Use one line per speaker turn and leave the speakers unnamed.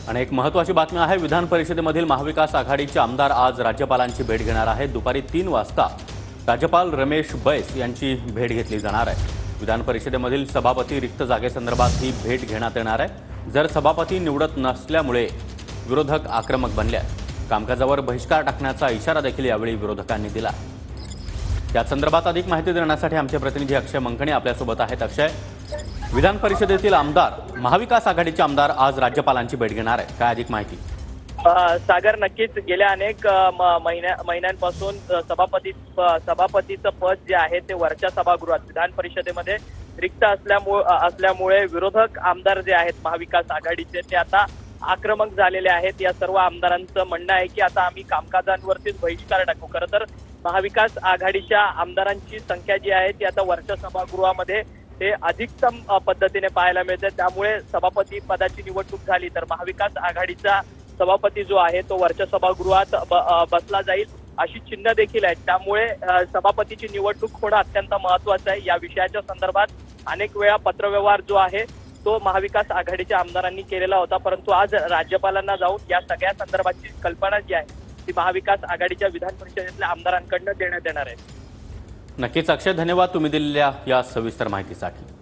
आणि एक महत्त्वाची बातमी आहे, विधान परिषदेमधील महाविकास आघाडीचे आमदार आज राज्यपालांची भेट घेणार आहेत। दुपारी 3 वाजता राज्यपाल रमेश बैस यांची भेट घेतली जाणार आहे। विधान परिषदेमधील सभापती रिक्त जागेसंदर्भात ही भेट घेण्यात येणार आहे। जर सभापती निवडत नसल्यामुळे विरोधक आक्रमक बनले आहेत। कामकाजावर बहिष्कार टाकण्याचा इशारा देखील यावेळी विरोधकांनी दिला। या संदर्भात अधिक माहिती देण्यासाठी आमचे प्रतिनिधी अक्षय मंकणे आपल्यासोबत आहेत। अक्षय, विधान परिषदेतील आमदार, महाविकास आघाडीचे आमदार आज राज्यपालांची भेट घेणार आहे, काय अधिक माहिती?
सागर, नक्कीच गेल्या अनेक महिन्यांपासून सभापतीचं पद जे आहे ते वरच्या सभागृहात विधान परिषदेमध्ये रिक्त असल्यामुळे विरोधक आमदार जे आहेत महाविकास आघाडीचे ते आता आक्रमक झालेले आहेत। या सर्व आमदारांचं म्हणणं आहे की आता आम्ही कामकाजांवरतीच बहिष्कार टाकू। खरं तर महाविकास आघाडीच्या आमदारांची संख्या जी आहे ती आता वरच्या सभागृहामध्ये ते अधिकतम पद्धतीने पाहायला मिळते। त्यामुळे सभापती पदाची निवडणूक झाली तर महाविकास आघाडीचा सभापती जो आहे तो वरच्या सभागृहात बसला जाईल अशी चिन्ह देखील आहेत। त्यामुळे सभापतीची निवडणूक होणं अत्यंत महत्त्वाचं आहे। या विषयाच्या संदर्भात अनेक वेळा पत्रव्यवहार जो आहे तो महाविकास आघाडीच्या आमदारांनी केलेला होता, परंतु आज राज्यपालांना जाऊन या सगळ्या संदर्भाची कल्पना जी आहे ती महाविकास आघाडीच्या विधान परिषदेतल्या आमदारांकडून देण्यात येणार आहे।
नक्कीच अक्षय, धन्यवाद तुम्ही दिलेल्या या सविस्तर माहितीसाठी।